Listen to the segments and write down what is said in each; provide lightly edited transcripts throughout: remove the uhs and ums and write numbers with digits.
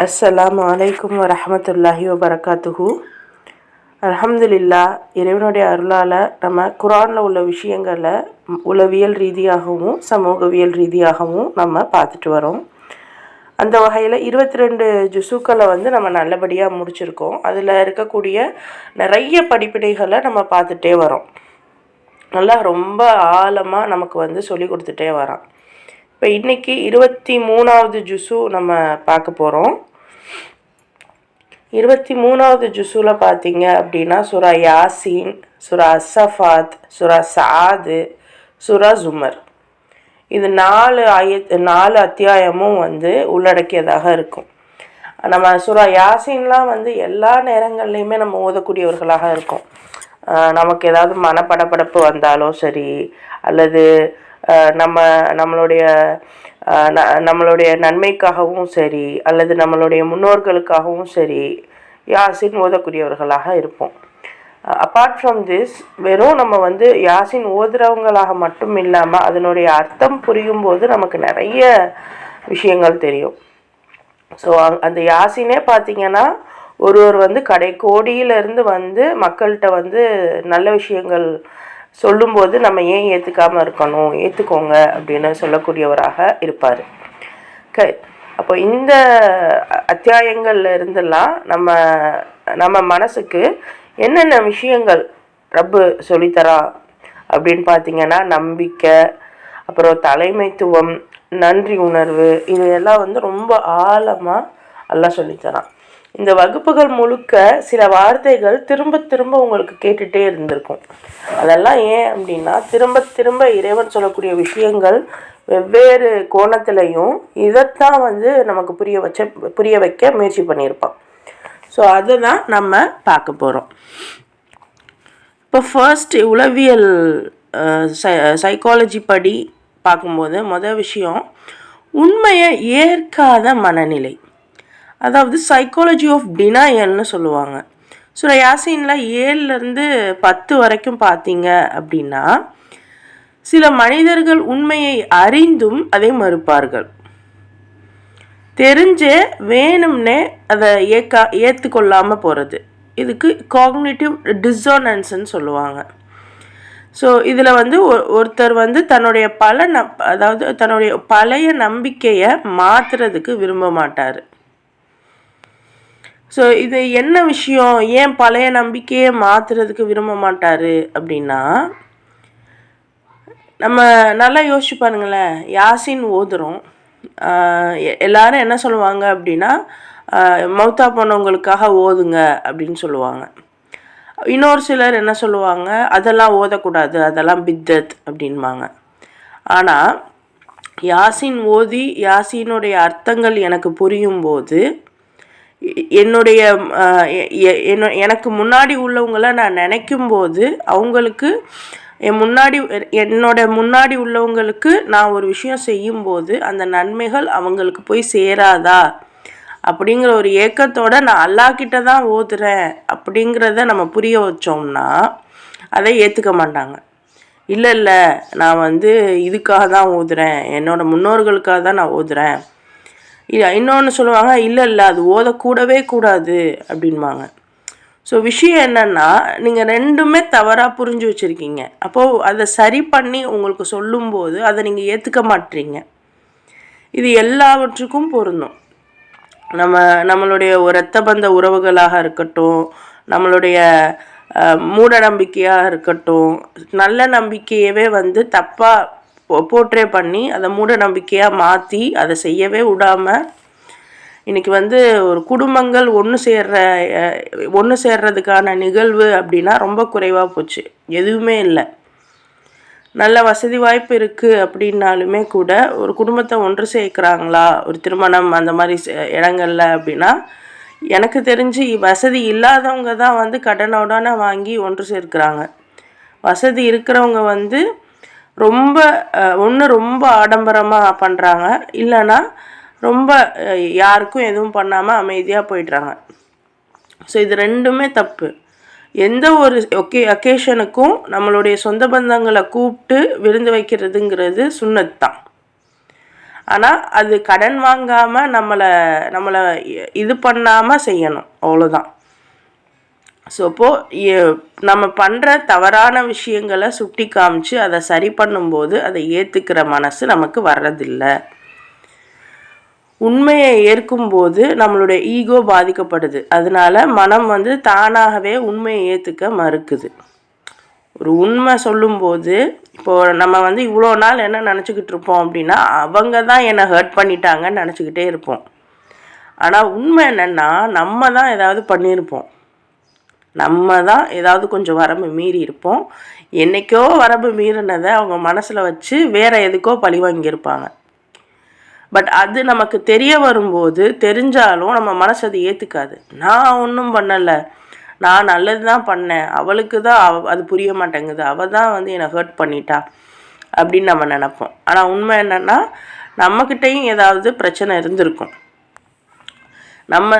அஸ்ஸலாமு அலைக்கும் வரஹமத்துல்லாஹி வபரகாத்துஹு. அல்ஹம்துலில்லா, இறைவனுடைய அருளால் நம்ம குரானில் உள்ள விஷயங்களை உளவியல் ரீதியாகவும் சமூகவியல் ரீதியாகவும் நம்ம பார்த்துட்டு வரோம். அந்த வகையில் 22 ஜுசுக்களை நம்ம நல்லபடியாக முடிச்சிருக்கோம். அதில் இருக்கக்கூடிய நிறைய படிப்பினைகளை நம்ம பார்த்துட்டே வரோம். நல்லா ரொம்ப ஆழமாக நமக்கு சொல்லி கொடுத்துட்டே வரோம். இப்போ இன்றைக்கி 23வது ஜுசு நம்ம பார்க்க போகிறோம். 23வது ஜுஸில் பார்த்தீங்க அப்படின்னா சூரா யாசீன், சூரா அஸ்ஸஃபாத், சூரா சாது, சூரா ஜுமர். இது 4 அத்தியாயமும் உள்ளடக்கியதாக இருக்கும். நம்ம சூரா யாசீன்லாம் எல்லா நேரங்கள்லையுமே நம்ம ஓதக்கூடியவர்களாக இருக்கும். நமக்கு ஏதாவது மனப்படப்படப்பு வந்தாலும் சரி, அல்லது நம்மளுடைய நன்மைக்காகவும் சரி, அல்லது நம்மளுடைய முன்னோர்களுக்காகவும் சரி யாசின் ஓதக்கூடியவர்களாக இருப்போம். அப்பார்ட் ஃப்ரம் திஸ், வெறும் நம்ம யாசின் ஓதுறவங்களாக மட்டும் இல்லாமல் அதனுடைய அர்த்தம் புரியும் போது நமக்கு நிறைய விஷயங்கள் தெரியும். ஸோ அந்த யாசினே பார்த்திங்கன்னா ஒருவர் கடைக்கோடியிலேருந்து மக்கள்கிட்ட நல்ல விஷயங்கள் சொல்லும்போது நம்ம ஏன் ஏற்றுக்காமல் இருக்கணும், ஏற்றுக்கோங்க அப்படின்னு சொல்லக்கூடியவராக இருப்பார். அப்போ இந்த அத்தியாயங்கள்ல இருந்தெல்லாம் நம்ம மனசுக்கு என்னென்ன விஷயங்கள் ரப்பு சொல்லித்தரா அப்படின்னு பார்த்திங்கன்னா, நம்பிக்கை, அப்புறம் தலைமைத்துவம், நன்றி உணர்வு, இதையெல்லாம் ரொம்ப ஆழமாக எல்லாம் சொல்லித்தரான். இந்த வகுப்புகள் முழுக்க சில வார்த்தைகள் திரும்ப திரும்ப உங்களுக்கு கேட்டுகிட்டே இருந்திருக்கும். அதெல்லாம் ஏன் அப்படின்னா, திரும்ப திரும்ப இறைவன் சொல்லக்கூடிய விஷயங்கள் வெவ்வேறு கோணத்துலையும் இதைத்தான் நமக்கு புரிய வைக்க முயற்சி பண்ணியிருப்பான். ஸோ அதை தான் நம்ம பார்க்க போகிறோம். இப்போ ஃபர்ஸ்ட் உளவியல் சைக்காலஜி படி பார்க்கும்போது முதல் விஷயம் உண்மையை ஏற்காத மனநிலை, அதாவது சைக்காலஜி ஆஃப் டினாயல்னு சொல்லுவாங்க. ஸோ யாசீனில் 7லேருந்து 10 வரைக்கும் பார்த்தீங்க அப்படின்னா, சில மனிதர்கள் உண்மையை அறிந்தும் அதை மறுப்பார்கள். தெரிஞ்சே வேணும்னே அதை ஏற்றுக்கொள்ளாமல் போகிறது. இதுக்கு காக்னிட்டிவ் டிஸோனன்ஸ்ன்னு சொல்லுவாங்க. ஸோ இதில் ஒருத்தர் தன்னுடைய தன்னுடைய பழைய நம்பிக்கையை மாற்றுறதுக்கு விரும்ப மாட்டார். ஸோ இது என்ன விஷயம், ஏன் பழைய நம்பிக்கையை மாற்றுறதுக்கு விரும்ப மாட்டார் அப்படின்னா, நம்ம நல்லா யோசிச்சு பாருங்களேன். யாசின் ஓதுறோம், எல்லாரும் என்ன சொல்லுவாங்க அப்படின்னா, மௌத்தா போனவங்களுக்காக ஓதுங்க அப்படின்னு சொல்லுவாங்க. இன்னொரு சிலர் என்ன சொல்லுவாங்க, அதெல்லாம் ஓதக்கூடாது, அதெல்லாம் பித்தத் அப்படின்பாங்க. ஆனால் யாசின் ஓதி யாசினுடைய அர்த்தங்கள் எனக்கு புரியும் போது எனக்கு முன்னாடி உள்ளவங்கள நான் நினைக்கும் போது அவங்களுக்கு என்னோட முன்னாடி உள்ளவங்களுக்கு நான் ஒரு விஷயம் செய்யும்போது அந்த நன்மைகள் அவங்களுக்கு போய் சேராதா அப்படிங்கிற ஒரு ஏக்கத்தோடு நான் அல்லாஹ்கிட்ட தான் ஓதுறேன் அப்படிங்கிறத நம்ம புரிய வச்சோம்னா அதை ஏற்றுக்க மாட்டாங்க. இல்லை நான் இதுக்காக தான் ஓதுறேன், என்னோடய முன்னோர்களுக்காக தான் நான் ஓதுறேன். இன்னொன்று சொல்லுவாங்க, இல்லை அது ஓதக்கூடவே கூடாது அப்படின்பாங்க. ஸோ விஷயம் என்னென்னா, நீங்கள் ரெண்டுமே தவறாக புரிஞ்சு வச்சுருக்கீங்க. அப்போது அதை சரி பண்ணி உங்களுக்கு சொல்லும்போது அதை நீங்கள் ஏற்றுக்க மாட்டீங்க. இது எல்லாவற்றுக்கும் பொருந்தும். நம்மளுடைய இரத்த பந்த உறவுகளாக இருக்கட்டும், நம்மளுடைய மூட நம்பிக்கையாக இருக்கட்டும், நல்ல நம்பிக்கையவே தப்பாக போர்ட்ரே பண்ணி அதை மூட நம்பிக்கையாக மாற்றி அதை செய்யவே விடாமல் இன்றைக்கி ஒரு குடும்பங்கள் ஒன்று சேர்றதுக்கான நிகழ்வு அப்படின்னா ரொம்ப குறைவாக போச்சு. எதுவுமே இல்லை. நல்ல வசதி வாய்ப்பு இருக்குது அப்படின்னாலுமே கூட ஒரு குடும்பத்தை ஒன்று சேர்க்குறாங்களா, ஒரு திருமணம் அந்த மாதிரி இடங்கள்ல அப்படின்னா, எனக்கு தெரிஞ்சு வசதி இல்லாதவங்க தான் கடனோடனே வாங்கி ஒன்று சேர்க்குறாங்க. வசதி இருக்கிறவங்க ரொம்ப ஆடம்பரமாக பண்ணுறாங்க, இல்லைன்னா ரொம்ப யாருக்கும் எதுவும் பண்ணாமல் அமைதியாக போயிடுறாங்க. ஸோ இது ரெண்டுமே தப்பு. எந்த ஒரு அக்கேஷனுக்கும் நம்மளுடைய சொந்த பந்தங்களை கூப்பிட்டு விருந்து வைக்கிறதுங்கிறது சுன்னத் தான். ஆனால் அது கடன் வாங்காமல் நம்மளை இது பண்ணாமல் செய்யணும், அவ்வளோதான். ஸோ இப்போது நம்ம பண்ணுற தவறான விஷயங்களை சுட்டி காமிச்சு அதை சரி பண்ணும்போது அதை ஏற்றுக்கிற மனசு நமக்கு வர்றதில்லை. உண்மையை ஏற்கும்போது நம்மளுடைய ஈகோ பாதிக்கப்படுது. அதனால மனம் தானாகவே உண்மையை ஏற்றுக்க மறுக்குது. ஒரு உண்மை சொல்லும்போது இப்போது நம்ம இவ்வளோ நாள் என்ன நினச்சிக்கிட்டு இருப்போம் அப்படின்னா, அவங்க தான் என்னை ஹர்ட் பண்ணிட்டாங்கன்னு நினச்சிக்கிட்டே இருப்போம். ஆனால் உண்மை என்னென்னா, நம்ம தான் ஏதாவது பண்ணியிருப்போம். நம்ம தான் ஏதாவது கொஞ்சம் வரம்பு மீறி இருப்போம். என்றைக்கோ வரம்பு மீறினதை அவங்க மனசில் வச்சு வேறு எதுக்கோ பழி வாங்கியிருப்பாங்க. பட் அது நமக்கு தெரிய வரும்போது, தெரிஞ்சாலும் நம்ம மனசு அதை ஏற்றுக்காது. நான் ஒன்றும் பண்ணலை, நான் நல்லது தான் பண்ணேன், அவளுக்கு தான் அது புரிய மாட்டேங்குது, அவள் தான் என்னை ஹர்ட் பண்ணிட்டா அப்படின்னு நம்ம நினைப்போம். ஆனால் உண்மை என்னென்னா, நம்மக்கிட்டையும் ஏதாவது பிரச்சனை இருந்திருக்கும்.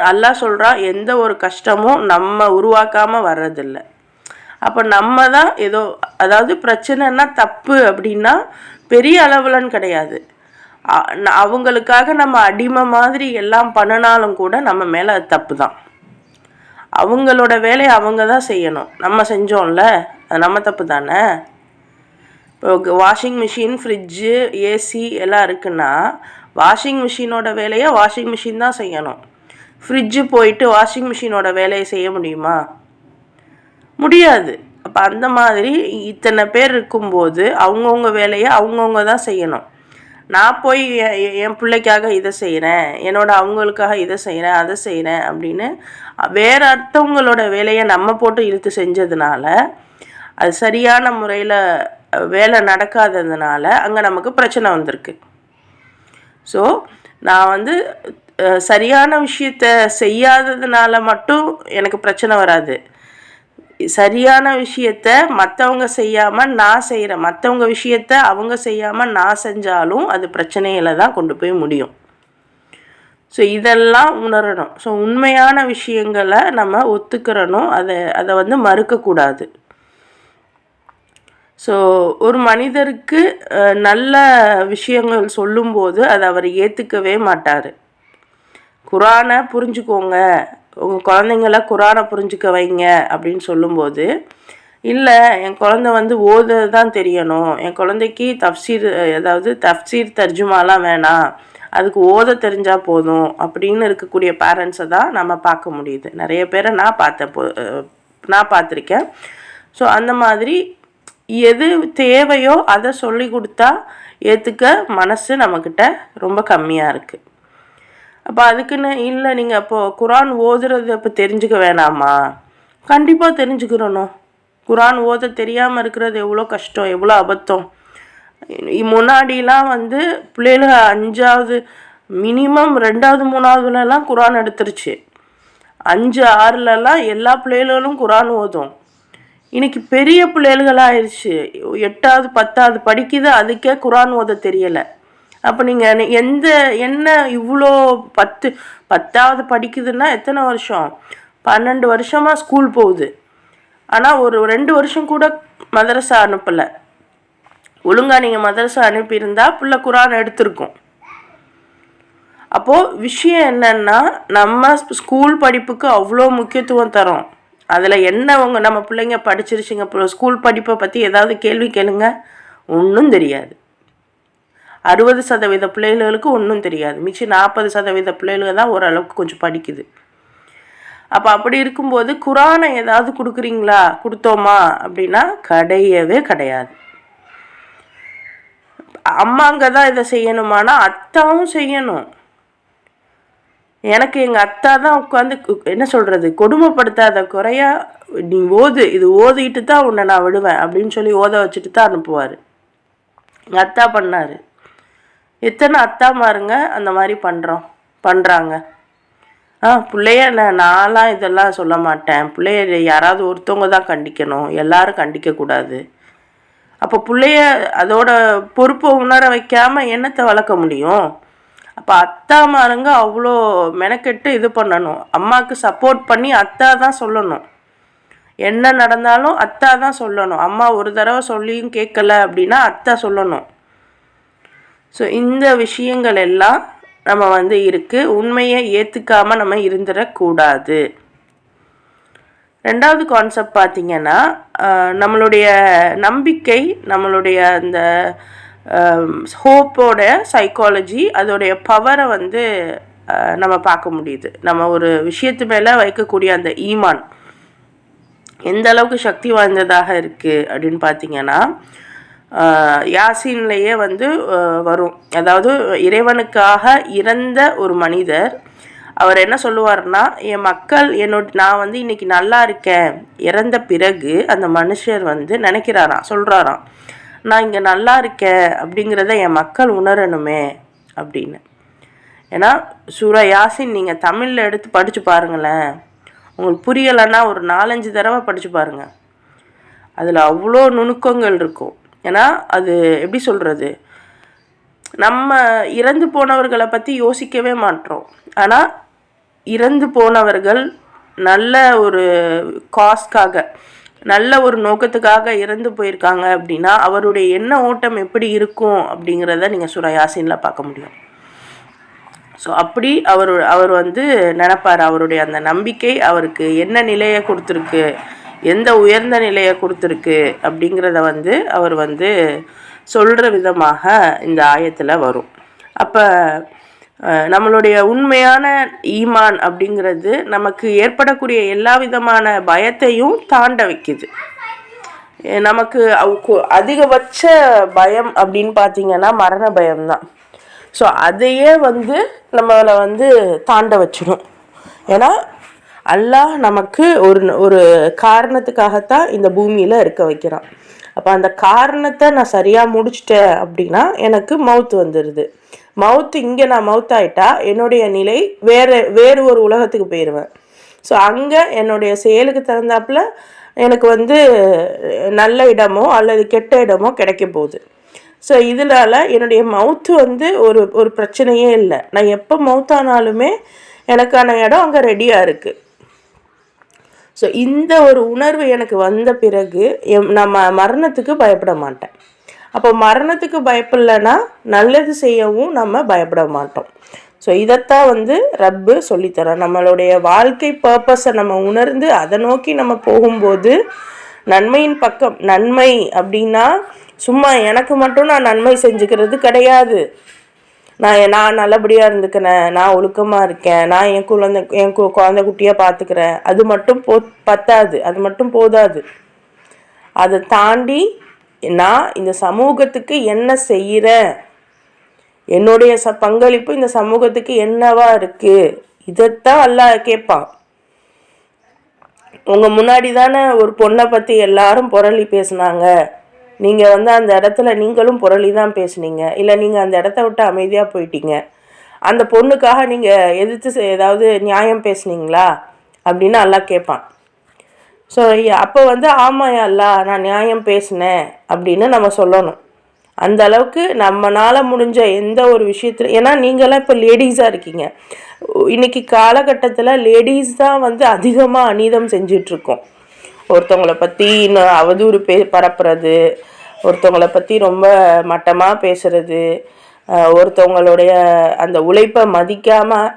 அல்லாஹ் சொல்கிறான், எந்த ஒரு கஷ்டமும் நம்ம உருவாக்காமல் வர்றதில்லை. அப்போ நம்ம தான் ஏதோ, அதாவது பிரச்சனைன்னா தப்பு அப்படின்னா பெரிய அளவுலன்னு கிடையாது. அவங்களுக்காக நம்ம அடிமை மாதிரி எல்லாம் பண்ணினாலும் கூட நம்ம மேலே அது தப்பு தான். அவங்களோட வேலையை அவங்க தான் செய்யணும், நம்ம செஞ்சோம்ல, அது நம்ம தப்பு தானே. இப்போ வாஷிங் மிஷின், ஃப்ரிட்ஜு, ஏசி எல்லாம் இருக்குன்னா வாஷிங் மிஷினோட வேலையை வாஷிங் மிஷின் தான் செய்யணும். ஃப்ரிட்ஜு போயிட்டு வாஷிங் மிஷினோட வேலையை செய்ய முடியுமா? முடியாது. அப்போ அந்த மாதிரி இத்தனை பேர் இருக்கும்போது அவங்கவுங்க வேலையை அவங்கவுங்க தான் செய்யணும். நான் போய் என் பிள்ளைக்காக இதை செய்கிறேன், அவங்களுக்காக இதை செய்கிறேன், அதை செய்கிறேன் அப்படின்னு வேறு அடுத்தவங்களோட வேலையை நம்ம போட்டு இழுத்து செஞ்சதுனால அது சரியான முறையில் வேலை நடக்காததுனால அங்கே நமக்கு பிரச்சனை வந்திருக்கு. ஸோ நான் சரியான விஷயத்த செய்யாததுனால மட்டும் எனக்கு பிரச்சனை வராது. சரியான விஷயத்த மற்றவங்க செய்யாமல் நான் செய்கிறேன், மற்றவங்க விஷயத்த அவங்க செய்யாமல் நான் செஞ்சாலும் அது பிரச்சனையில் தான் கொண்டு போய் முடியும். ஸோ இதெல்லாம் உணரணும். ஸோ உண்மையான விஷயங்களை நம்ம ஒத்துக்கிறணும், அதை மறுக்கக்கூடாது. ஸோ ஒரு மனிதருக்கு நல்ல விஷயங்கள் சொல்லும்போது அதை அவர் ஏற்றுக்கவே மாட்டார். குரானை புரிஞ்சுக்கோங்க, உங்கள் குழந்தைங்கள குரானை புரிஞ்சுக்க வைங்க அப்படின்னு சொல்லும்போது, இல்லை என் குழந்தை ஓத தான் தெரியணும், என் குழந்தைக்கு தஃப்சீர் தர்ஜுமாலாம் வேணாம், அதுக்கு ஓத தெரிஞ்சால் போதும் அப்படின்னு இருக்கக்கூடிய பேரண்ட்ஸை தான் நம்ம பார்க்க முடியுது. நிறைய பேரை நான் பார்த்துருக்கேன். ஸோ அந்த மாதிரி எது தேவையோ அதை சொல்லி கொடுத்தா ஏற்றுக்க மனசு நம்மக்கிட்ட ரொம்ப கம்மியாக இருக்குது. அப்போ அதுக்குன்னு இல்லை நீங்கள் அப்போது குரான் ஓதுறது அப்போ தெரிஞ்சுக்க வேணாமா? கண்டிப்பாக தெரிஞ்சுக்கிறணும். குரான் ஓத தெரியாமல் இருக்கிறது எவ்வளோ கஷ்டம், எவ்வளோ அபத்தம். முன்னாடிலாம் பிள்ளைகள் 5வது மினிமம் 2வது 3வதுலலாம் குரான் எடுத்துருச்சு. 5 6லலாம் எல்லா பிள்ளைகளும் குரான் ஓதும். இன்றைக்கி பெரிய பிள்ளைகளாகிடுச்சு, 8வது 10வது படிக்குது, அதுக்கே குரான் ஓத தெரியலை. அப்போ நீங்கள் என்ன இவ்வளோ 10வது படிக்குதுன்னா எத்தனை வருஷம்? 12 வருஷமாக ஸ்கூல் போகுது. ஆனால் ஒரு 2 வருஷம் கூட மதரசா அனுப்பலை. ஒழுங்காக நீங்கள் மதரசா அனுப்பியிருந்தா பிள்ளை குரான் எடுத்திருக்கும். அப்போது விஷயம் என்னன்னா, நம்ம ஸ்கூல் படிப்புக்கு அவ்வளோ முக்கியத்துவம் தரோம். அதில் என்ன நம்ம பிள்ளைங்க படிச்சிருச்சுங்க, ஸ்கூல் படிப்பை பற்றி ஏதாவது கேள்வி கேளுங்க, ஒன்றும் தெரியாது. 60% பிள்ளைகளுக்கு ஒன்றும் தெரியாது. மிச்சம் 40% பிள்ளைகள் தான் ஓரளவுக்கு கொஞ்சம் படிக்குது. அப்போ அப்படி இருக்கும்போது குரானை ஏதாவது கொடுத்தோமா அப்படின்னா கிடையவே கிடையாது. அம்மாங்க தான் இதை செய்யணுமானா அத்தாவும் செய்யணும். எனக்கு எங்கள் அத்தா தான் உட்காந்து என்ன சொல்கிறது, கொடுமைப்படுத்தாத குறையா நீ இது ஓதிட்டு தான் உன்னை நான் விடுவேன் அப்படின்னு சொல்லி ஓத வச்சுட்டு தான் அனுப்புவார். எங்கள் அத்தா பண்ணார். எத்தனை அத்தாமாருங்க அந்த மாதிரி பண்ணுறாங்க. பிள்ளைய நான்லாம் இதெல்லாம் சொல்ல மாட்டேன், பிள்ளைய யாராவது ஒருத்தவங்க தான் கண்டிக்கணும், எல்லாரும் கண்டிக்கக்கூடாது. அப்போ பிள்ளைய அதோட பொறுப்பை உணர வைக்காமல் என்னத்தை வளர்க்க முடியும்? அப்போ அத்தாமாருங்க அவ்வளோ மெனக்கெட்டு இது பண்ணணும். அம்மாவுக்கு சப்போர்ட் பண்ணி அத்தா தான் சொல்லணும். என்ன நடந்தாலும் அத்தா தான் சொல்லணும். அம்மா ஒரு தடவை சொல்லியும் கேட்கல அப்படின்னா அத்தா சொல்லணும். ஸோ இந்த விஷயங்கள் எல்லாம் நம்ம வந்து இருக்குது. உண்மையை ஏற்றுக்காமல் நம்ம இருந்துடக்கூடாது. ரெண்டாவது கான்செப்ட் பார்த்திங்கன்னா, நம்மளுடைய நம்பிக்கை, நம்மளுடைய அந்த ஹோப்போட சைக்காலஜி, அதோடைய பவரை வந்து நம்ம பார்க்க முடியுது. நம்ம ஒரு விஷயத்து மேலே வைக்கக்கூடிய அந்த ஈமான் எந்த அளவுக்கு சக்தி வாய்ந்ததாக இருக்குது அப்படின்னு பார்த்திங்கன்னா, யாசீன்லேயே வந்து வரும். அதாவது இறைவனுக்காக இறந்த ஒரு மனிதர், அவர் என்ன சொல்லுவார்னா, என் மக்கள் நான் வந்து இன்றைக்கி நல்லா இருக்கேன். இறந்த பிறகு அந்த மனுஷர் வந்து நினைக்கிறாராம், சொல்கிறாராம், நான் இங்கே நல்லா இருக்கேன் அப்படிங்கிறத என் மக்கள் உணரணுமே அப்படின்னு. ஏன்னா சூரா யாசின் நீங்கள் தமிழில் எடுத்து படித்து பாருங்களேன். உங்களுக்கு புரியலைன்னா ஒரு 4-5 தடவை படித்து பாருங்கள். அதில் அவ்வளோ நுணுக்கங்கள் இருக்கும். ஏன்னா அது எப்படி சொல்கிறது, நம்ம இறந்து போனவர்களை பற்றி யோசிக்கவே மாட்டோம். ஆனால் இறந்து போனவர்கள் நல்ல ஒரு காஸ்க்காக, நல்ல ஒரு நோக்கத்துக்காக இறந்து போயிருக்காங்க அப்படின்னா அவருடைய எண்ண ஓட்டம் எப்படி இருக்கும் அப்படிங்கிறத நீங்கள் சூரா யாசீனில் பார்க்க முடியும். ஸோ அப்படி அவர் வந்து நினைப்பார், அவருடைய அந்த நம்பிக்கை அவருக்கு என்ன நிலையை கொடுத்துருக்கு, எந்த உயர்ந்த நிலையை கொடுத்துருக்கு அப்படிங்கிறத வந்து அவர் வந்து சொல்கிற விதமாக இந்த ஆயத்தில் வரும். அப்போ நம்மளுடைய உண்மையான ஈமான் அப்படிங்கிறது நமக்கு ஏற்படக்கூடிய எல்லா விதமான பயத்தையும் தாண்ட வைக்குது. நமக்கு அதிகபட்ச பயம் அப்படின்னு பார்த்திங்கன்னா மரண பயம்தான். ஸோ அதையே வந்து நம்மளை வந்து தாண்ட வச்சிடும். ஏன்னா அல்லாஹ் நமக்கு ஒரு காரணத்துக்காகத்தான் இந்த பூமியில் இருக்க வைக்கிறான். அப்போ அந்த காரணத்தை நான் சரியாக முடிச்சிட்டேன் அப்படின்னா எனக்கு மவுத்து வந்துடுது. மவுத்து இங்கே நான் மவுத்தாயிட்டா என்னுடைய நிலை வேறு ஒரு உலகத்துக்கு போயிடுவேன். ஸோ அங்கே என்னுடைய செயலுக்கு தகுந்தாப்புல எனக்கு வந்து நல்ல இடமோ அல்லது கெட்ட இடமோ கிடைக்க போகுது. ஸோ இதனால் என்னுடைய மவுத்து வந்து ஒரு பிரச்சனையே இல்லை. நான் எப்போ மவுத்தானாலுமே எனக்கான இடம் அங்கே ரெடியாக இருக்குது. ஸோ இந்த ஒரு உணர்வு எனக்கு வந்த பிறகு நம்ம மரணத்துக்கு பயப்பட மாட்டேன். அப்போ மரணத்துக்கு பயப்படலைன்னா நல்லது செய்யவும் நம்ம பயப்பட மாட்டோம். ஸோ இதைத்தான் வந்து ரப்பு சொல்லித்தரோம். நம்மளுடைய வாழ்க்கை பர்பஸை நம்ம உணர்ந்து அதை நோக்கி நம்ம போகும்போது நன்மையின் பக்கம், நன்மை அப்படின்னா சும்மா எனக்கு மட்டும் நான் நன்மை செஞ்சுக்கிறது கிடையாது. நான் நல்லபடியாக இருந்துக்கிறேன், நான் ஒழுக்கமாக இருக்கேன், நான் என் குழந்தை குட்டியாக பார்த்துக்கிறேன், அது மட்டும் பத்தாது, அது மட்டும் போதாது. அதை தாண்டி நான் இந்த சமூகத்துக்கு என்ன செய்கிறேன், என்னுடைய பங்களிப்பு இந்த சமூகத்துக்கு என்னவா இருக்குது, இதைத்தான் அல்லாஹ் கேட்பான். உங்கள் முன்னாடி தானே ஒரு பொண்ணை பற்றி எல்லாரும் புரளி பேசுனாங்க, நீங்கள் வந்து அந்த இடத்துல நீங்களும் புரளி தான் பேசுனீங்க, இல்லை நீங்கள் அந்த இடத்த விட்டு அமைதியாக போயிட்டீங்க, அந்த பொண்ணுக்காக நீங்கள் எதிர்த்து ஏதாவது நியாயம் பேசுனீங்களா அப்படின்னு அல்லாஹ் கேட்பான். ஸோ அப்போ வந்து ஆமாம் அல்லாஹ் நான் நியாயம் பேசினேன் அப்படின்னு நம்ம சொல்லணும். அந்த அளவுக்கு நம்மளால் முடிஞ்ச எந்த ஒரு விஷயத்தில், ஏன்னா நீங்களாம் இப்போ லேடிஸாக இருக்கீங்க. இன்றைக்கி காலகட்டத்தில் லேடிஸ் தான் வந்து அதிகமாக அநீதம் செஞ்சிட்ருக்கோம். ஒருத்தவங்களை பற்றி இன்னும் அவதூறு பரப்புறது, ஒருத்தவங்களை பற்றி ரொம்ப மட்டமாக பேசுகிறது, ஒருத்தவங்களுடைய அந்த உழைப்பை மதிக்காமல்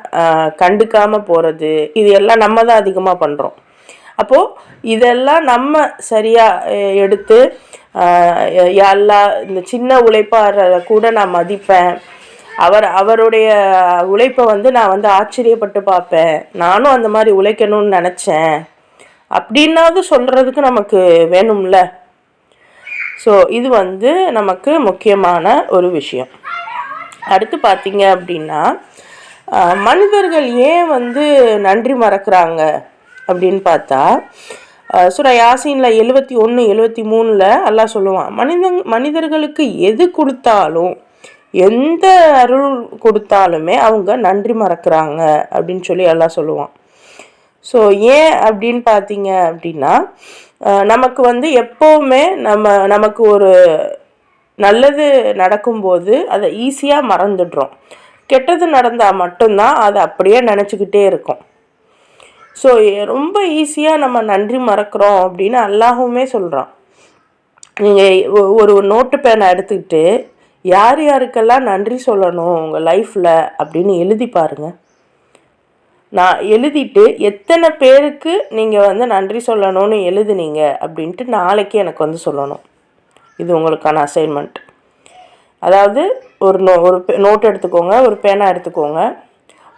கண்டுக்காமல் போகிறது, இது எல்லாம் நம்ம தான் அதிகமாக பண்ணுறோம். அப்போது இதெல்லாம் நம்ம சரியாக எடுத்து எல்லாம் இந்த சின்ன உழைப்பாளரை கூட நான் மதிப்பேன், அவருடைய உழைப்பை வந்து நான் வந்து ஆச்சரியப்பட்டு பார்ப்பேன், நானும் அந்த மாதிரி உழைக்கணும்னு நினச்சேன் அப்படின்னாவது சொல்கிறதுக்கு நமக்கு வேணும்ல. ஸோ இது வந்து நமக்கு முக்கியமான ஒரு விஷயம். அடுத்து பார்த்தீங்க அப்படின்னா, மனிதர்கள் ஏன் வந்து நன்றி மறக்கிறாங்க அப்படின்னு பார்த்தா, சூரா யாசீனில் 71, 73 அல்லாஹ் சொல்லுவான், மனிதர்களுக்கு எது கொடுத்தாலும், எந்த அருள் கொடுத்தாலுமே அவங்க நன்றி மறக்கிறாங்க அப்படின்னு சொல்லி அல்லாஹ் சொல்லுவான். ஸோ ஏன் அப்படின்னு பார்த்தீங்க அப்படின்னா, நமக்கு வந்து எப்போவுமே நமக்கு ஒரு நல்லது நடக்கும்போது அதை ஈஸியாக மறந்துடுறோம். கெட்டது நடந்தால் மட்டும்தான் அதை அப்படியே நினச்சிக்கிட்டே இருக்கோம். ஸோ ரொம்ப ஈஸியாக நம்ம நன்றி மறக்கிறோம் அப்படின்னு அல்லாஹுமே சொல்கிறான். நீங்கள் ஒரு நோட்டு பேனை எடுத்துக்கிட்டு யார் யாருக்கெல்லாம் நன்றி சொல்லணும் உங்கள் லைஃப்பில் அப்படின்னு எழுதி பாருங்கள். நான் எழுதிட்டு எத்தனை பேருக்கு நீங்கள் வந்து நன்றி சொல்லணும்னு எழுதுனீங்க அப்படின்ட்டு நாளைக்கு எனக்கு வந்து சொல்லணும். இது உங்களுக்கான அசைன்மெண்ட். அதாவது ஒரு நோட் எடுத்துக்கோங்க, ஒரு பேனா எடுத்துக்கோங்க.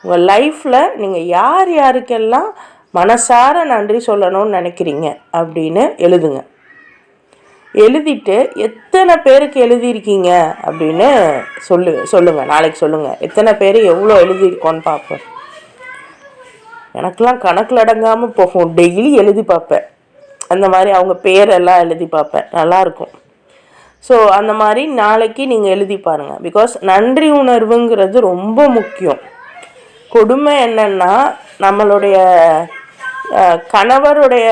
உங்கள் லைஃப்பில் நீங்கள் யார் யாருக்கெல்லாம் மனசார நன்றி சொல்லணும்னு நினைக்கிறீங்க அப்படின்னு எழுதுங்க. எழுதிட்டு எத்தனை பேருக்கு எழுதியிருக்கீங்க அப்படின்னு சொல்லுங்கள். நாளைக்கு சொல்லுங்கள் எத்தனை பேர் எவ்வளோ எழுதியிருக்கோன்னு பார்ப்பேன். எனக்கெலாம் கணக்கில் அடங்காமல் போகும். டெய்லி எழுதி பார்ப்பேன். அந்த மாதிரி அவங்க பேரெல்லாம் எழுதி பார்ப்பேன். நல்லாயிருக்கும். ஸோ அந்த மாதிரி நாளைக்கு நீங்கள் எழுதி பாருங்கள். பிகாஸ் நன்றி உணர்வுங்கிறது ரொம்ப முக்கியம். கொடுமை என்னென்னா நம்மளுடைய கணவருடைய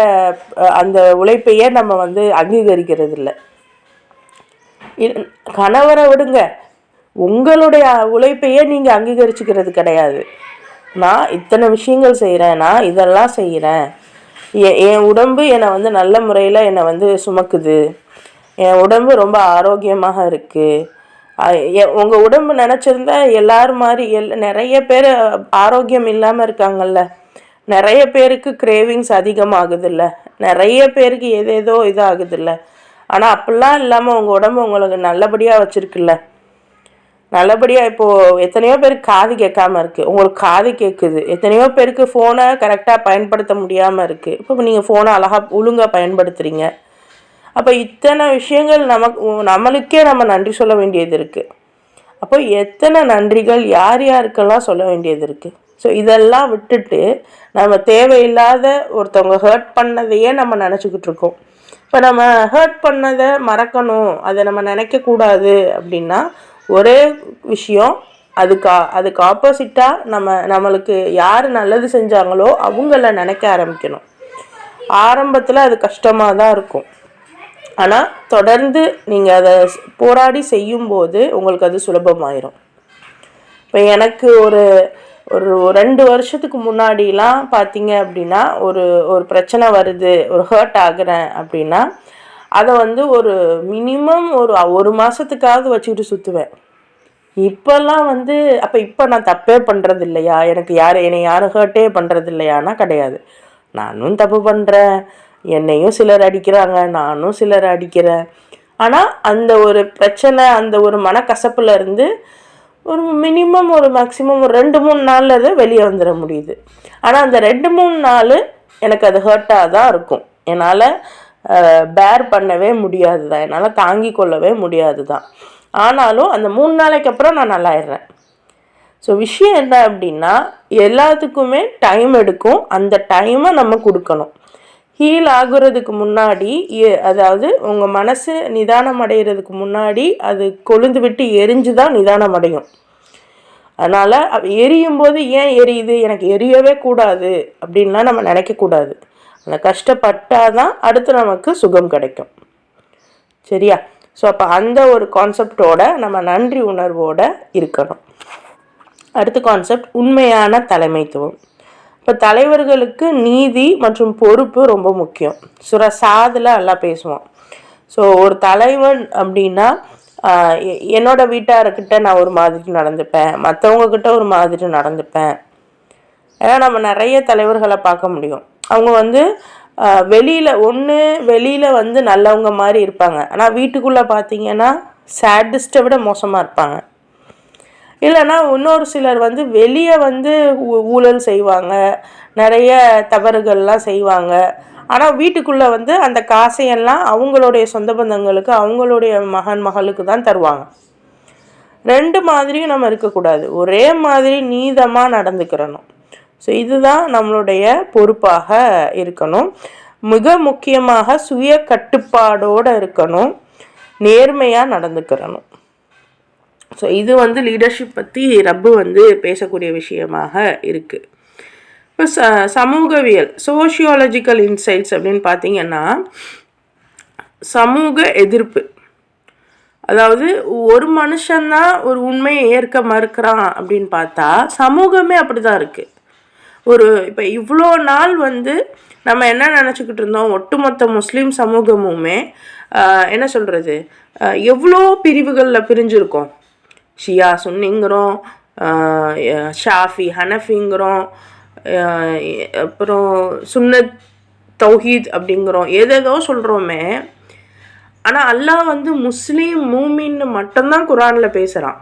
அந்த உழைப்பையே நம்ம வந்து அங்கீகரிக்கிறது இல்லை. கணவரை விடுங்க, உங்களுடைய உழைப்பையே நீங்கள் அங்கீகரிச்சுக்கிறது கிடையாது. நான் இத்தனை விஷயங்கள் செய்கிறேன், நான் இதெல்லாம் செய்கிறேன், என் உடம்பு என்னை வந்து நல்ல முறையில் என்னை வந்து சுமக்குது, என் உடம்பு ரொம்ப ஆரோக்கியமாக இருக்குது. உங்கள் உடம்பு நினச்சிருந்தா எல்லோரும் மாதிரி நிறைய பேர் ஆரோக்கியம் இல்லாமல் இருக்காங்கல்ல, நிறைய பேருக்கு கிரேவிங்ஸ் அதிகமாகுதில்ல, நிறைய பேருக்கு ஏதேதோ இதாகுதில்ல. ஆனால் அப்படிலாம் இல்லாமல் உங்கள் உடம்பு உங்களுக்கு நல்லபடியாக வச்சுருக்குல்ல. நல்லபடியாக இப்போது எத்தனையோ பேருக்கு காது கேட்காமல் இருக்குது, உங்களுக்கு காது கேட்குது. எத்தனையோ பேருக்கு ஃபோனை கரெக்டாக பயன்படுத்த முடியாமல் இருக்குது. இப்போ நீங்கள் ஃபோனை ஒழுங்காக பயன்படுத்துகிறீங்க. அப்போ இத்தனை விஷயங்கள் நம்மளுக்கே நம்ம நன்றி சொல்ல வேண்டியது இருக்குது. அப்போ எத்தனை நன்றிகள் யார் யாருக்கெல்லாம் சொல்ல வேண்டியது இருக்குது. ஸோ இதெல்லாம் விட்டுட்டு நம்ம தேவையில்லாத ஒருத்தவங்க ஹர்ட் பண்ணதையே நம்ம நினச்சிக்கிட்டு இருக்கோம். இப்போ நம்ம ஹர்ட் பண்ணதை மறக்கணும், அதை நம்ம நினைக்கக்கூடாது அப்படின்னா ஒரே விஷயம், அதுக்கு ஆப்போசிட்டாக நம்மளுக்கு யார் நல்லது செஞ்சாங்களோ அவங்கள நினைக்க ஆரம்பிக்கணும். ஆரம்பத்தில் அது கஷ்டமாக தான் இருக்கும். ஆனால் தொடர்ந்து நீங்கள் அதை போராடி செய்யும்போது உங்களுக்கு அது சுலபமாயிரும். இப்போ எனக்கு ஒரு 2 வருஷத்துக்கு முன்னாடிலாம் பார்த்தீங்க அப்படின்னா ஒரு பிரச்சனை வருது, ஒரு ஹர்ட் ஆகுறேன் அப்படின்னா அதை வந்து ஒரு மினிமம் ஒரு மாதத்துக்காவது வச்சுக்கிட்டு சுற்றுவேன். இப்போல்லாம் வந்து இப்போ நான் தப்பே பண்ணுறது இல்லையா, என்னை யாரும் ஹர்ட்டே பண்ணுறது இல்லையானா கிடையாது. நானும் தப்பு பண்ணுறேன், என்னையும் சிலர் அடிக்கிறாங்க, நானும் சிலர் அடிக்கிறேன். ஆனால் அந்த ஒரு பிரச்சனை, அந்த ஒரு மனக்கசப்பில் இருந்து ஒரு மினிமம் மேக்ஸிமம் 2-3 நாளில் அது வெளியே வந்துட முடியுது. ஆனால் அந்த 2-3 நாள் எனக்கு அது ஹர்ட்டாக தான் இருக்கும். என்னால் பேர் பண்ணவே முடியாது தான், என்னால் தாங்கி கொள்ளவே முடியாது தான். ஆனாலும் அந்த 3 நாளைக்கு அப்புறம் நான் நல்லாயிடுறேன். ஸோ விஷயம் என்ன அப்படின்னா எல்லாத்துக்குமே டைம் எடுக்கும். அந்த டைமை நம்ம கொடுக்கணும். ஹீல் ஆகுறதுக்கு முன்னாடி, அதாவது உங்கள் மனசு நிதானம் அடைகிறதுக்கு முன்னாடி அது கொழுந்து விட்டு எரிஞ்சு தான் நிதானம் அடையும். அதனால் எரியும் போது ஏன் எரியுது, எனக்கு எரியவே கூடாது அப்படின்லாம் நம்ம நினைக்கக்கூடாது. அந்த கஷ்டப்பட்டால் தான் அடுத்து நமக்கு சுகம் கிடைக்கும். சரியா? ஸோ அப்போ அந்த ஒரு கான்செப்டோட நம்ம நன்றி உணர்வோடு இருக்கணும். அடுத்த கான்செப்ட் உண்மையான தலைமைத்துவம். இப்போ தலைவர்களுக்கு நீதி மற்றும் பொறுப்பு ரொம்ப முக்கியம். சாதில் எல்லாம் பேசுவோம். ஸோ ஒரு தலைவன் அப்படின்னா என்னோடய வீட்டார்கிட்ட நான் ஒரு மாதிரி நடந்துப்பேன், மற்றவங்கக்கிட்ட ஒரு மாதிரி நடந்துப்பேன். ஏன்னா நம்ம நிறைய தலைவர்களை பார்க்க முடியும். அவங்க வந்து வெளியில் வந்து நல்லவங்க மாதிரி இருப்பாங்க, ஆனால் வீட்டுக்குள்ளே பார்த்தீங்கன்னா சேடிஸ்ட்டை விட மோசமாக இருப்பாங்க. இல்லைன்னா இன்னொரு சிலர் வந்து வெளியே வந்து ஊழல் செய்வாங்க, நிறைய தவறுகள்லாம் செய்வாங்க. ஆனால் வீட்டுக்குள்ளே வந்து அந்த காசையெல்லாம் அவங்களுடைய சொந்த பந்தங்களுக்கு, அவங்களுடைய மகளுக்கு தான் தருவாங்க. 2 மாதிரியும் நம்ம இருக்கக்கூடாது. ஒரே மாதிரி நீதமாக நடந்துக்கிறணும். ஸோ இதுதான் நம்மளுடைய பொறுப்பாக இருக்கணும். மிக முக்கியமாக சுய கட்டுப்பாடோடு இருக்கணும், நேர்மையாக நடந்துக்கிறணும். ஸோ இது வந்து லீடர்ஷிப் பற்றி ரப்பு வந்து பேசக்கூடிய விஷயமாக இருக்குது. இப்போ சமூகவியல், சோஷியாலஜிக்கல் இன்சைட்ஸ் அப்படின்னு பார்த்தீங்கன்னா சமூக எதிர்ப்பு. அதாவது ஒரு மனுஷன்தான் ஒரு உண்மையை ஏற்க மறுக்கிறான் அப்படின்னு பார்த்தா சமூகமே அப்படி தான் இருக்குது. இப்போ இவ்வளோ நாள் வந்து நம்ம என்ன நினச்சிக்கிட்டு இருந்தோம், ஒட்டுமொத்த முஸ்லீம் சமூகமுமே என்ன சொல்கிறது, எவ்வளோ பிரிவுகளில் பிரிஞ்சிருக்கோம். ஷியா சுன்னிங்கிறோம், ஷாஃபி ஹனஃபிங்கிறோம், அப்புறம் சுன்னத் தௌஹீத் அப்படிங்கிறோம், ஏதேதோ சொல்கிறோமே. ஆனால் அல்லாஹ் வந்து முஸ்லீம் மூமின்னு மட்டும்தான் குரானில் பேசுகிறான்.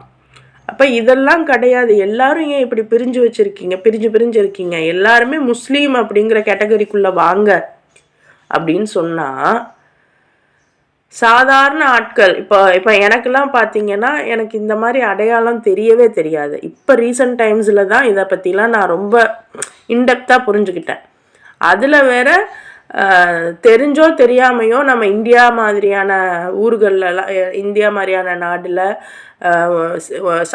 அப்போ இதெல்லாம் கிடையாது. எல்லாரும் ஏன் இப்படி பிரிஞ்சு வச்சுருக்கீங்க, பிரிஞ்சு இருக்கீங்க, எல்லாருமே முஸ்லீம் அப்படிங்கிற கேட்டகரிக்குள்ளே வாங்க அப்படின்னு சொன்னால், சாதாரண ஆட்கள் இப்போ எனக்கெல்லாம் பார்த்தீங்கன்னா எனக்கு இந்த மாதிரி அடையாளம் தெரியவே தெரியாது. இப்போ ரீசன்ட் டைம்ஸில் தான் இதை பற்றிலாம் நான் ரொம்ப இன்டெப்த்தாக புரிஞ்சுக்கிட்டேன். அதில் வேற தெரிஞ்சோ தெரியாமையோ நம்ம இந்தியா மாதிரியான ஊர்களெலாம், இந்தியா மாதிரியான நாடில்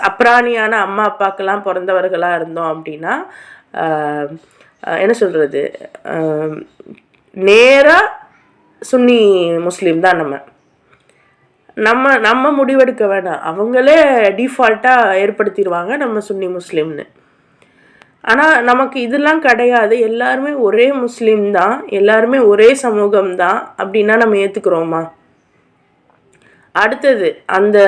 அப்ராணியான அம்மா அப்பாக்கெல்லாம் பிறந்தவர்களாக இருந்தோம் அப்படின்னா என்ன சொல்கிறது, நேராக சுன்னி முஸ்லீம் தான். நம்ம முடிவெடுக்க வேணாம், அவங்களே டிஃபால்ட்டாக ஏற்படுத்திடுவாங்க நம்ம சுன்னி முஸ்லீம்னு. ஆனால் நமக்கு இதெல்லாம் கிடையாது. எல்லாருமே ஒரே முஸ்லீம் தான், எல்லாருமே ஒரே சமூகம் தான் அப்படின்னா நம்ம ஏற்றுக்கிறோமா? அடுத்தது அந்த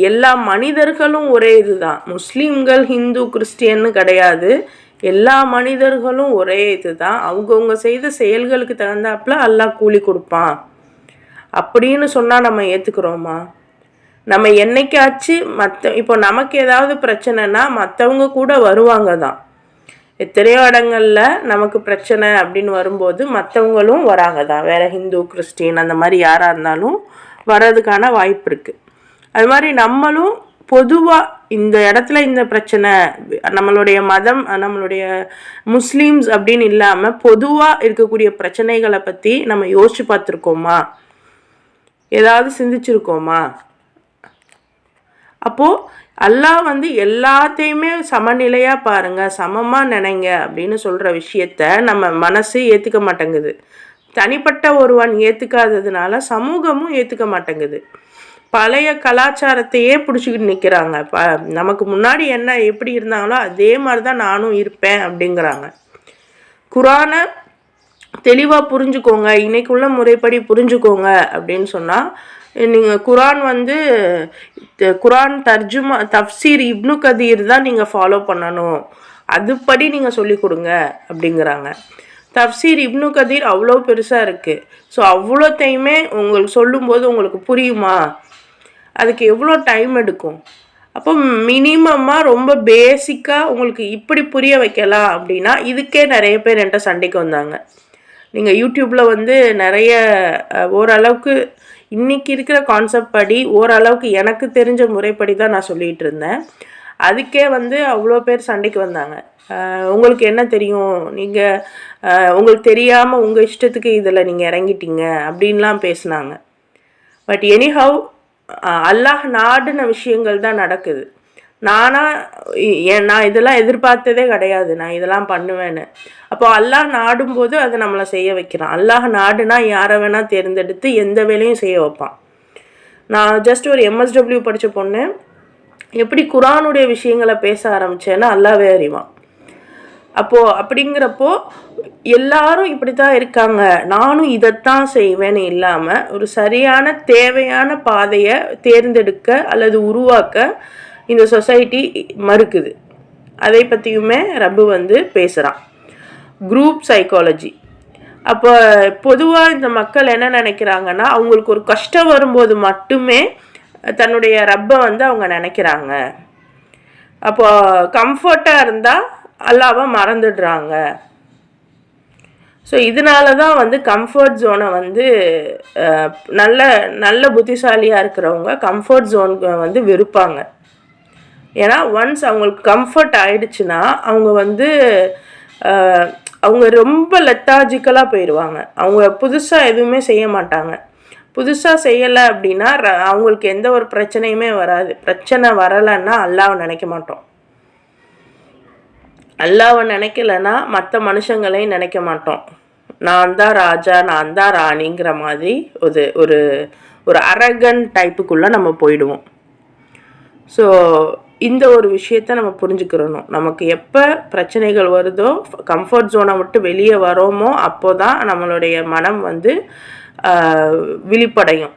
எல்லா மனிதர்களும் ஒரே இதுதான். முஸ்லீம்கள் ஹிந்து கிறிஸ்டியன்னு கிடையாது, எல்லா மனிதர்களும் ஒரே இதுதான். அவங்கவுங்க செய்த செயல்களுக்கு தகுந்தாப்புல அல்லாஹ் கூலி கொடுப்பான் அப்படின்னு சொன்னால் நம்ம ஏற்றுக்கிறோமா? நம்ம என்னைக்காச்சு இப்போ நமக்கு ஏதாவது பிரச்சனைனா மற்றவங்க கூட வருவாங்க தான். எத்தனையோ இடங்களில் நமக்கு பிரச்சனை அப்படின்னு வரும்போது மற்றவங்களும் வராங்க தான். வேறு ஹிந்து கிறிஸ்டின் அந்த மாதிரி யாராக இருந்தாலும் வர்றதுக்கான வாய்ப்பு இருக்குது. அது மாதிரி நம்மளும் பொதுவாக இந்த இடத்துல இந்த பிரச்சனை, நம்மளுடைய மதம், நம்மளுடைய முஸ்லீம்ஸ் அப்படின்னு இல்லாமல் பொதுவாக இருக்கக்கூடிய பிரச்சனைகளை பற்றி நம்ம யோசிச்சு பார்த்துருக்கோமா, ஏதாவது சிந்திச்சிருக்கோமா? அப்போது அல்லாஹ் வந்து எல்லாத்தையுமே சமநிலையாக பாருங்கள், சமமாக நினைங்க அப்படின்னு சொல்கிற விஷயத்த நம்ம மனசு ஏற்றுக்க மாட்டேங்குது. தனிப்பட்ட ஒருவன் ஏற்றுக்காததுனால சமூகமும் ஏற்றுக்க மாட்டேங்குது. பழைய கலாச்சாரத்தையே பிடிச்சிக்கிட்டு நிற்கிறாங்க. நமக்கு முன்னாடி என்ன எப்படி இருந்தாங்களோ அதே மாதிரி தான் நானும் இருப்பேன் அப்படிங்கிறாங்க. குரானை தெளிவாக புரிஞ்சுக்கோங்க, இன்னைக்குள்ள முறைப்படி புரிஞ்சுக்கோங்க அப்படின்னு சொன்னால், நீங்கள் குரான் வந்து குரான் தஃப்சீர் இப்னு கதீர் தான் நீங்கள் ஃபாலோ பண்ணணும், அதுபடி நீங்கள் சொல்லி கொடுங்க அப்படிங்கிறாங்க. தஃப்சீர் இப்னு கதீர் அவ்வளோ பெருசாக இருக்குது. ஸோ அவ்வளோத்தையுமே உங்களுக்கு சொல்லும்போது உங்களுக்கு புரியுமா? அதுக்கு எவ்வளோ டைம் எடுக்கும்? அப்போ மினிமமாக ரொம்ப பேசிக்காக உங்களுக்கு இப்படி புரிய வைக்கலாம் அப்படின்னா, இதுக்கே நிறைய பேர் என்கிட்ட சண்டைக்கு வந்தாங்க. நீங்கள் யூடியூப்பில் வந்து நிறைய ஓரளவுக்கு இன்றைக்கி இருக்கிற கான்செப்ட் படி ஓரளவுக்கு எனக்கு தெரிஞ்ச முறைப்படி தான் நான் சொல்லிகிட்டு இருந்தேன். அதுக்கே வந்து அவ்வளோ பேர் சண்டைக்கு வந்தாங்க. உங்களுக்கு என்ன தெரியும், நீங்கள் உங்களுக்கு தெரியாமல் உங்கள் இஷ்டத்துக்கு இதில் நீங்கள் இறங்கிட்டீங்க அப்படின்லாம் பேசுனாங்க. பட் எனிஹவ் அல்லாஹ் நாடுன விஷயங்கள் தான் நடக்குது. நான் இதெல்லாம் எதிர்பார்த்ததே கிடையாது, நான் இதெல்லாம் பண்ணுவேன்னு. அப்போ அல்லாஹ் நாடும்போது அதை நம்மளை செய்ய வைக்கிறான். அல்லாஹ் நாடுனா யாரை வேணால் தேர்ந்தெடுத்து எந்த வேலையும் செய்ய வைப்பான். நான் ஜஸ்ட் ஒரு MSW படித்த பொண்ணு, எப்படி குரானுடைய விஷயங்களை பேச ஆரம்பித்தேன்னு அல்லாவே அறிவான். அப்படிங்கிறப்போ எல்லாரும் இப்படி தான் இருக்காங்க, நானும் இதைத்தான் செய்வேன்னு இல்லாமல் ஒரு சரியான தேவையான பாதையை தேர்ந்தெடுக்க அல்லது உருவாக்க இந்த சொசைட்டி மறுக்குது. அதை பற்றியுமே ரப்பு வந்து பேசுகிறான். Group psychology. அப்போ பொதுவாக இந்த மக்கள் என்ன நினைக்கிறாங்கன்னா, அவங்களுக்கு ஒரு கஷ்டம் வரும்போது மட்டுமே தன்னுடைய ரப்பை வந்து அவங்க நினைக்கிறாங்க. அப்போ கம்ஃபர்ட்டாக இருந்தால் அல்லாவை மறந்துடுறாங்க. ஸோ இதனால தான் வந்து கம்ஃபர்ட் ஜோனை வந்து நல்ல புத்திசாலியாக இருக்கிறவங்க கம்ஃபர்ட் ஜோனுக்கு வந்து வெறுப்பாங்க. ஏன்னா ஒன்ஸ் அவங்களுக்கு கம்ஃபர்ட் ஆயிடுச்சுன்னா அவங்க வந்து அவங்க ரொம்ப லெத்தாஜிக்கலாக போயிடுவாங்க. அவங்க புதுசாக எதுவுமே செய்ய மாட்டாங்க. புதுசாக செய்யலை அப்படின்னா அவங்களுக்கு எந்த ஒரு பிரச்சனையுமே வராது. பிரச்சனை வரலைன்னா அல்லாவை நினைக்க மாட்டோம். அல்லாவை நினைக்கலைன்னா மற்ற மனுஷங்களையும் நினைக்க மாட்டோம். நான் தான் ராஜா, நான் தான் ராணிங்கிற மாதிரி ஒரு அரகன் டைப்புக்குள்ளே நம்ம போயிடுவோம். ஸோ இந்த ஒரு விஷயத்த நம்ம புரிஞ்சுக்கிறணும். நமக்கு எப்போ பிரச்சனைகள் வருதோ, கம்ஃபர்ட் ஜோனை விட்டு வெளியே வரோமோ அப்போ தான் நம்மளுடைய மனம் வந்து விழிப்படையும்.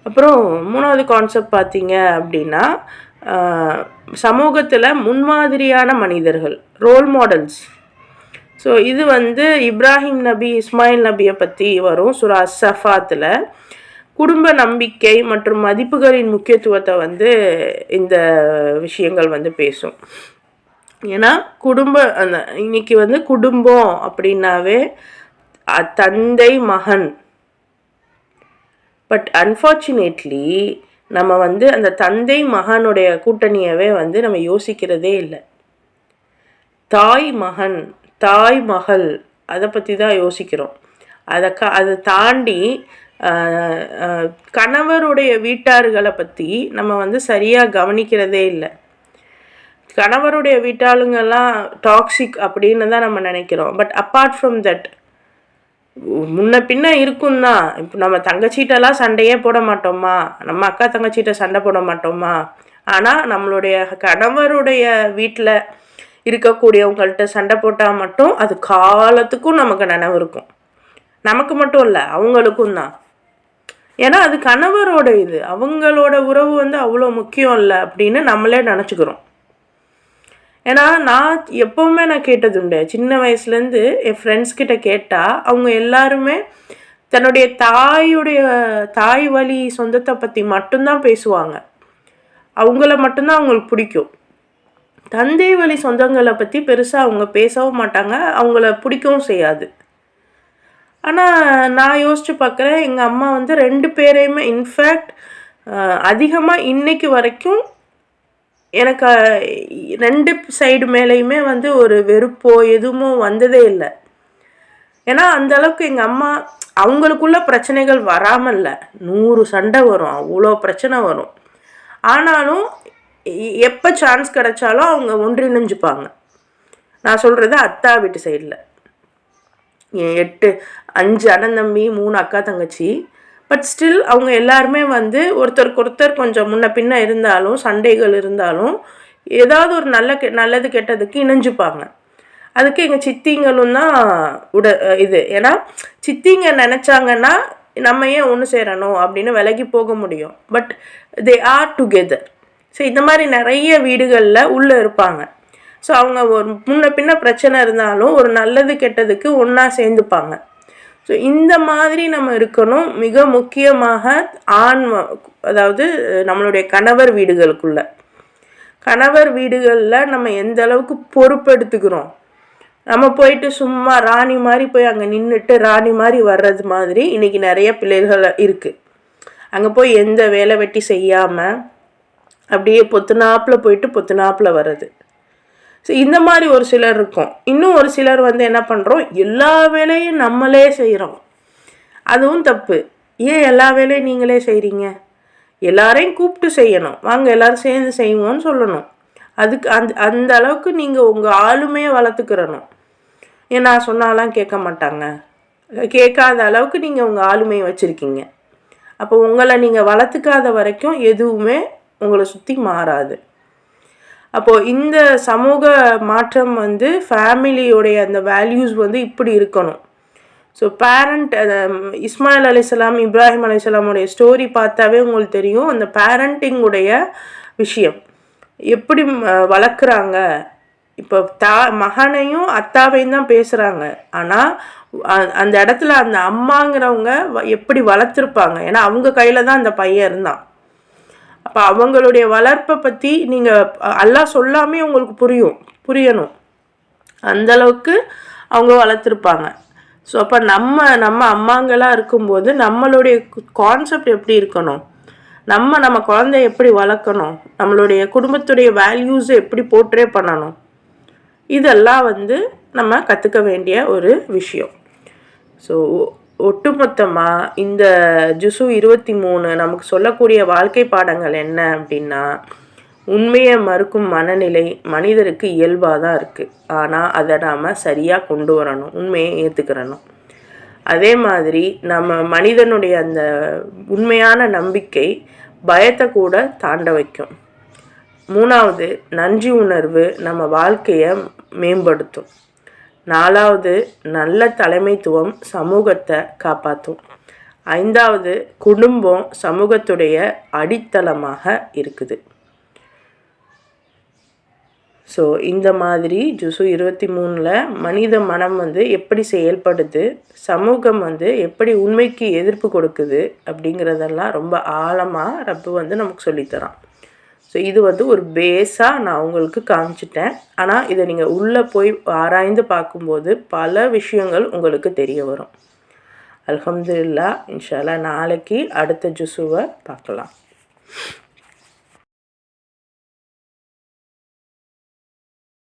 அப்புறம் 3வது கான்செப்ட் பார்த்தீங்க அப்படின்னா, சமூகத்தில் முன்மாதிரியான மனிதர்கள், ரோல் மாடல்ஸ். ஸோ இது வந்து இப்ராஹிம் நபி, இஸ்மாயில் நபியை பற்றி வரும் சூரா அஸ்-சஃபாத்தில். குடும்ப நம்பிக்கை மற்றும் மதிப்புகளின் முக்கியத்துவத்தை வந்து இந்த விஷயங்கள் வந்து பேசும். ஏன்னா அந்த இன்னைக்கு வந்து குடும்பம் அப்படின்னாவே தந்தை மகன். பட் அன்ஃபார்ச்சுனேட்லி நம்ம வந்து அந்த தந்தை மகனுடைய கூட்டணியவே வந்து நம்ம யோசிக்கிறதே இல்லை. தாய் மகன், தாய் மகள், அதை பற்றி தான் யோசிக்கிறோம். அதை தாண்டி கணவருடைய வீட்டார்களை பற்றி நம்ம வந்து சரியாக கவனிக்கிறதே இல்லை. கணவருடைய வீட்டாளுங்கெல்லாம் டாக்ஸிக் அப்படின்னு தான் நம்ம நினைக்கிறோம். பட் அப்பார்ட் ஃப்ரம் தட் முன்ன பின்ன இருக்கும் தான். இப்போ நம்ம தங்கச்சிட்டெல்லாம் சண்டையே போட மாட்டோமா, நம்ம அக்கா தங்கச்சிட்ட சண்டை போட மாட்டோமா, ஆனால் நம்மளுடைய கணவருடைய வீட்டில் இருக்கக்கூடியவங்கள்ட்ட சண்டை போட்டால் மட்டும் அது காலத்துக்கும் நமக்கு நினைவு இருக்கும். நமக்கு மட்டும் இல்லை, அவங்களுக்கும் தான். ஏன்னா அது கணவரோட அவங்களோட உறவு வந்து அவ்வளோ முக்கியம் இல்லை அப்படின்னு நம்மளே நினச்சிக்கிறோம். ஏன்னா நான் எப்போவுமே கேட்டதுண்டு, சின்ன வயசுலேருந்து என் ஃப்ரெண்ட்ஸ் கிட்ட கேட்டால் அவங்க எல்லாருமே தன்னுடைய தாய் வழி சொந்தத்தை பற்றி மட்டும்தான் பேசுவாங்க. அவங்கள மட்டும்தான் அவங்களுக்கு பிடிக்கும். தந்தை வழி சொந்தங்களை பற்றி பெருசாக அவங்க பேசவும் மாட்டாங்க, அவங்கள பிடிக்கவும் செய்யாது. ஆனால் நான் யோசித்து பார்க்குறேன், எங்கள் அம்மா வந்து 2 பேரையுமே, இன்ஃபேக்ட் அதிகமாக இன்னைக்கு வரைக்கும் எனக்கு 2 சைடு மேலேயுமே வந்து ஒரு வெறுப்போ எதுவுமோ வந்ததே இல்லை. ஏன்னா அந்தளவுக்கு எங்கள் அம்மா, அவங்களுக்குள்ள பிரச்சனைகள் வராமல் இல்லை, 100 சண்டை வரும், அவ்வளோ பிரச்சனை வரும். ஆனாலும் எப்போ சான்ஸ் கிடைச்சாலும் அவங்க ஒன்றிணைஞ்சுப்பாங்க. நான் சொல்கிறது அத்தா வீட்டு சைடில் 5 அண்ணன் தம்பி, 3 அக்கா தங்கச்சி. பட் ஸ்டில் அவங்க எல்லாருமே வந்து ஒருத்தருக்கு ஒருத்தர் கொஞ்சம் முன்ன பின்ன இருந்தாலும், சண்டைகள் இருந்தாலும், ஏதாவது ஒரு நல்லது கெட்டதுக்கு இணைஞ்சுப்பாங்க. அதுக்கு எங்கள் சித்திங்களும் தான் ஏன்னா சித்திங்க நினச்சாங்கன்னா நம்ம ஏன் ஒன்று சேரணும் அப்படின்னு விலகி போக முடியும். But they are together. So இந்த மாதிரி நிறைய வீடுகளில் உள்ளே இருப்பாங்க. ஸோ அவங்க ஒரு முன்ன பின்ன பிரச்சனை இருந்தாலும் ஒரு நல்லது கெட்டதுக்கு ஒன்றா சேர்ந்துப்பாங்க. ஸோ இந்த மாதிரி நம்ம இருக்கணும். மிக முக்கியமாக அதாவது நம்மளுடைய கணவர் வீடுகளில் நம்ம எந்த அளவுக்கு பொறுப்பெடுத்துக்கிறோம். நம்ம போயிட்டு சும்மா ராணி மாதிரி போய் அங்கே நின்றுட்டு ராணி மாதிரி வர்றது மாதிரி இன்றைக்கி நிறைய பிள்ளைகள் இருக்குது. அங்கே போய் எந்த வேலை வெட்டி செய்யாமல் அப்படியே பொத்துனாப்பில் போயிட்டு பொத்துனாப்பில் வர்றது. ஸோ இந்த மாதிரி ஒரு சிலர் இருக்கும். இன்னும் ஒரு சிலர் வந்து என்ன பண்ணுறோம், எல்லா வேலையும் நம்மளே செய்கிறோம். அதுவும் தப்பு. ஏன் எல்லா வேலையும் நீங்களே செய்கிறீங்க? எல்லாரையும் கூப்பிட்டு செய்யணும், வாங்க எல்லோரும் சேர்ந்து செய்வோன்னு சொல்லணும். அதுக்கு அந்த அளவுக்கு நீங்கள் உங்கள் ஆளுமையை வளர்த்துக்கிறணும். ஏன் நான் சொன்னாலாம் கேட்க மாட்டாங்க, கேட்காத அளவுக்கு நீங்கள் உங்கள் ஆளுமையை வச்சுருக்கீங்க. அப்போ உங்களை நீங்கள் வளர்த்துக்காத வரைக்கும் எதுவுமே உங்களை சுற்றி மாறாது. அப்போது இந்த சமூக மாற்றம் வந்து ஃபேமிலியோடைய அந்த வேல்யூஸ் வந்து இப்படி இருக்கணும். ஸோ பேரண்ட், இஸ்மாயில் அலைஹிஸ்ஸலாம், இப்ராஹிம் அலைஹிஸ்ஸலாமுடைய ஸ்டோரி பார்த்தாவே உங்களுக்கு தெரியும். அந்த பேரண்டிங்குடைய விஷயம் எப்படி வளர்க்குறாங்க. இப்போ மகனையும் அத்தாவையும் தான் பேசுகிறாங்க, ஆனால் அந்த இடத்துல அந்த அம்மாங்கிறவங்க எப்படி வளர்த்துருப்பாங்க. ஏன்னா அவங்க கையில் தான் அந்த பையன் இருந்தான். அப்போ அவங்களுடைய வளர்ப்பை பற்றி நீங்கள் எல்லாம் சொல்லாமே உங்களுக்கு புரியணும். அந்தளவுக்கு அவங்க வளர்த்துருப்பாங்க. ஸோ அப்போ நம்ம அம்மாங்களாக இருக்கும்போது நம்மளுடைய கான்செப்ட் எப்படி இருக்கணும், நம்ம குழந்தைய எப்படி வளர்க்கணும், நம்மளுடைய குடும்பத்துடைய வேல்யூஸை எப்படி போர்ட்ரே பண்ணணும், இதெல்லாம் வந்து நம்ம கற்றுக்க வேண்டிய ஒரு விஷயம். ஸோ ஒட்டுமொத்தமாக இந்த ஜுசு 23 நமக்கு சொல்லக்கூடிய வாழ்க்கை பாடங்கள் என்ன அப்படின்னா, உண்மையை மறுக்கும் மனநிலை மனிதருக்கு இயல்பாக தான் இருக்குது. ஆனால் அதை நாம் சரியாக கொண்டு வரணும், உண்மையை ஏற்றுக்கிறணும். அதே மாதிரி நம்ம மனிதனுடைய அந்த உண்மையான நம்பிக்கை பயத்தை கூட தாண்ட வைக்கும். 3வது நன்றி உணர்வு நம்ம வாழ்க்கையை மேம்படுத்தும். 4வது நல்ல தலைமைத்துவம் சமூகத்தை காப்பாற்றும். 5வது குடும்பம் சமூகத்துடைய அடித்தளமாக இருக்குது. ஸோ இந்த மாதிரி ஜுசு 23ல் மனித மனம் எப்படி செயல்படுது, சமூகம் எப்படி உண்மைக்கு எதிர்ப்பு கொடுக்குது அப்படிங்கிறதெல்லாம் ரொம்ப ஆழமாக ரப்பு நமக்கு சொல்லித்தரான். ஸோ இது ஒரு பேஸாக நான் உங்களுக்கு காமிச்சிட்டேன். ஆனால் இதை நீங்கள் உள்ளே போய் ஆராய்ந்து பார்க்கும்போது பல விஷயங்கள் உங்களுக்கு தெரிய வரும். அல்ஹம்துலில்லாஹ். இன்ஷா அல்லாஹ் நாளைக்கு அடுத்த ஜுசுவை பார்க்கலாம்.